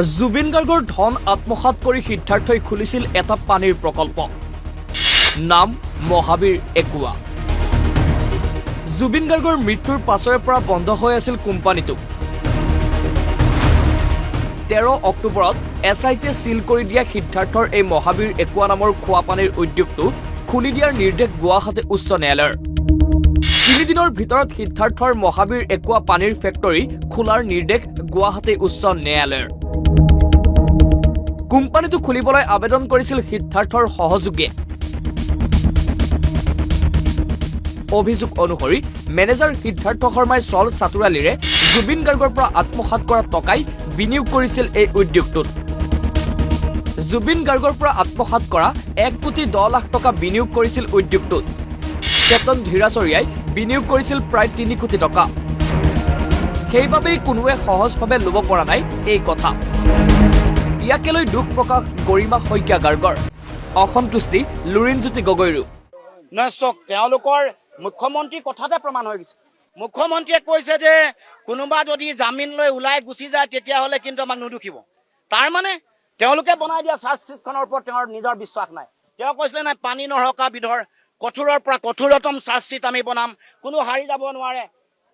জুবিন গাৰ্গৰ ধন আত্মসাৎ কৰি সিদ্ধাৰ্থই খুলিছিল এটা পানীৰ প্ৰকল্প, নাম মহাবীৰ একুৱা। জুবিন গাৰ্গৰ মৃত্যুৰ পাছৰে পৰা বন্ধ হৈ আছিল কোম্পানীটো। 13 অক্টোবৰত SIT-য়ে চিল কৰি দিয়া সিদ্ধাৰ্থৰ এই মহাবীৰ একুৱা নামৰ খোৱা পানীৰ উদ্যোগটো খুলি দিয়াৰ নিৰ্দেশ গুৱাহাটী উচ্চ ন্যায়ালয়ৰ। 3 দিনৰ ভিতৰত সিদ্ধাৰ্থৰ মহাবীৰ একুৱা পানীৰ ফেক্টৰী খোলাৰ নিৰ্দেশ গুৱাহাটী উচ্চ ন্যায়ালয়ৰ। কোম্পানীটো খুলিবলৈ আবেদন কৰিছিল সিদ্ধাৰ্থৰ সহযোগীয়ে। অভিযোগ অনুসৰি মেনেজাৰ সিদ্ধাৰ্থ শৰ্মাই চল চাতুৰালিৰে জুবিন গাৰ্গৰ পৰা আত্মসাৎ কৰা টকাই বিনিয়োগ কৰিছিল এই উদ্যোগটোত। জুবিন গাৰ্গৰ পৰা আত্মসাৎ কৰা 1,10,00,000 টকা বিনিয়োগ কৰিছিল উদ্যোগটোত। চেতন ধীৰাচৰীয়াই বিনিয়োগ কৰিছিল প্ৰায় 3 কোটি টকা। সেইবাবেই কোনোৱে সহজভাৱে ল'ব পৰা নাই এই কথা। ইয়াকে লৈ দুখ প্ৰকাশ গৰিমা শইকীয়া গাৰ্গৰ, অসন্তুষ্টি লুৰিণজ্যোতি গগৈৰো। নচক তেওঁলোকৰ মুখ্যমন্ত্ৰীৰ কথাতে প্ৰমাণ হৈ গৈছে। মুখ্যমন্ত্ৰীয়ে কৈছে যে কোনোবা যদি জামিন লৈ ওলাই গুচি যায় তেতিয়াহ'লে কিন্তু আমাক নুদুখিব। তাৰ মানে তেওঁলোকে বনাই দিয়া চাৰ্জশ্বিটখনৰ ওপৰত তেওঁৰ নিজৰ বিশ্বাস নাই। তেওঁ কৈছিলে নাই, পানী নৰকা বিধৰ কঠোৰৰ পৰা কঠোৰতম চাৰ্জশ্বিট আমি বনাম, কোনো হাৰি যাব নোৱাৰে।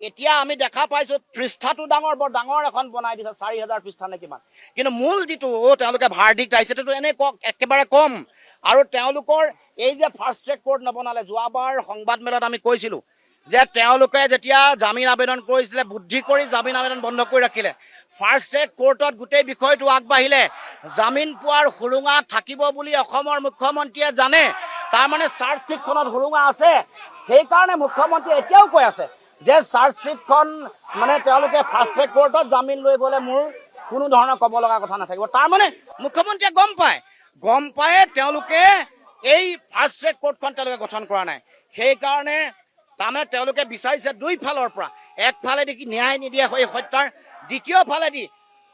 এতিয়া আমি দেখা পাইছো পৃষ্ঠাটো ডাঙৰ, বৰ ডাঙৰ এখন বনাই দিছে, 4,000 পৃষ্ঠা নে কিমান। কিন্তু মূল যিটো তেওঁলোকে ভাৰ্ডিক্ট আহিছে সেইটো এনে একেবাৰে কম। আৰু তেওঁলোকৰ এই যে ফাৰ্ষ্ট ট্ৰেক কোৰ্ট নবনালে, যোৱাবাৰ সংবাদ মেলত আমি কৈছিলো যে তেওঁলোকে যেতিয়া জামিন আবেদন কৰিছিলে বুদ্ধি কৰি জামিন আবেদন বন্ধ কৰি ৰাখিলে। ফাৰ্ষ্ট ট্ৰেক কোৰ্টত গোটেই বিষয়টো আগবাঢ়িলে। জামিন পোৱাৰ সুৰুঙা থাকিব বুলি অসমৰ মুখ্যমন্ত্ৰীয়ে জানে। তাৰমানে চাৰ্জশ্বিটখনত সুৰুঙা আছে। সেইকাৰণে মুখ্যমন্ত্ৰীয়ে এতিয়াও কৈ আছে যে চাৰ্জশ্বিটখন মানে তেওঁলোকে ফাৰ্ষ্ট ট্ৰেক কোৰ্টত জামিন লৈ গ'লে মোৰ কোনো ধৰণৰ ক'ব লগা কথা নাথাকিব। তাৰমানে মুখ্যমন্ত্ৰীয়ে গম পায়ে তেওঁলোকে এই ফাৰ্ষ্ট ট্ৰেক কোৰ্টখন তেওঁলোকে গঠন কৰা নাই। সেইকাৰণে তাৰমানে তেওঁলোকে বিচাৰিছে দুই ফালৰ পৰা, একফালেদি কি ন্যায় নিদিয়ে এই হত্যাৰ, দ্বিতীয় ফালেদি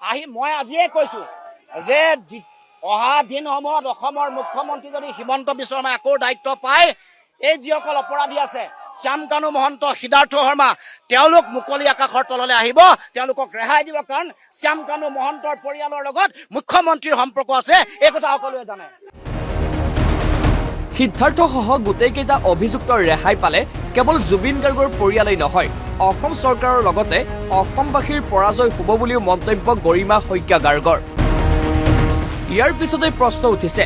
আহি মই আজিয়ে কৈছো যে অহা দিনসমূহত অসমৰ মুখ্যমন্ত্ৰী যদি হিমন্ত বিশ্ব শৰ্মাই আকৌ দায়িত্ব পায়, এই যিসকল অপৰাধী আছে শ্যাম কানু মহন্ত, সিদ্ধাৰ্থ শৰ্মা, তেওঁলোক মুকলি আকাশৰ তললৈ আহিব, তেওঁলোকক ৰেহাই দিব। কাৰণ শ্যাম কানু মহন্তৰ পৰিয়ালৰ লগত মুখ্যমন্ত্ৰীৰ সম্পৰ্ক আছে, এই কথা সকলোৱে জানে। সিদ্ধাৰ্থসহ গোটেইকেইটা অভিযুক্ত ৰেহাই পালে কেৱল জুবিন গাৰ্গৰ পৰিয়ালেই নহয়, অসম চৰকাৰৰ লগতে অসমবাসীৰ পৰাজয় হ'ব বুলিও মন্তব্য গৰিমা শইকীয়া গাৰ্গৰ। ইয়াৰ পিছতে প্ৰশ্ন উঠিছে,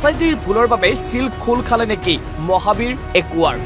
SIT-ৰ ভুলৰ বাবে চিল খোল খালে নেকি মহাবীৰ একুৱাৰ?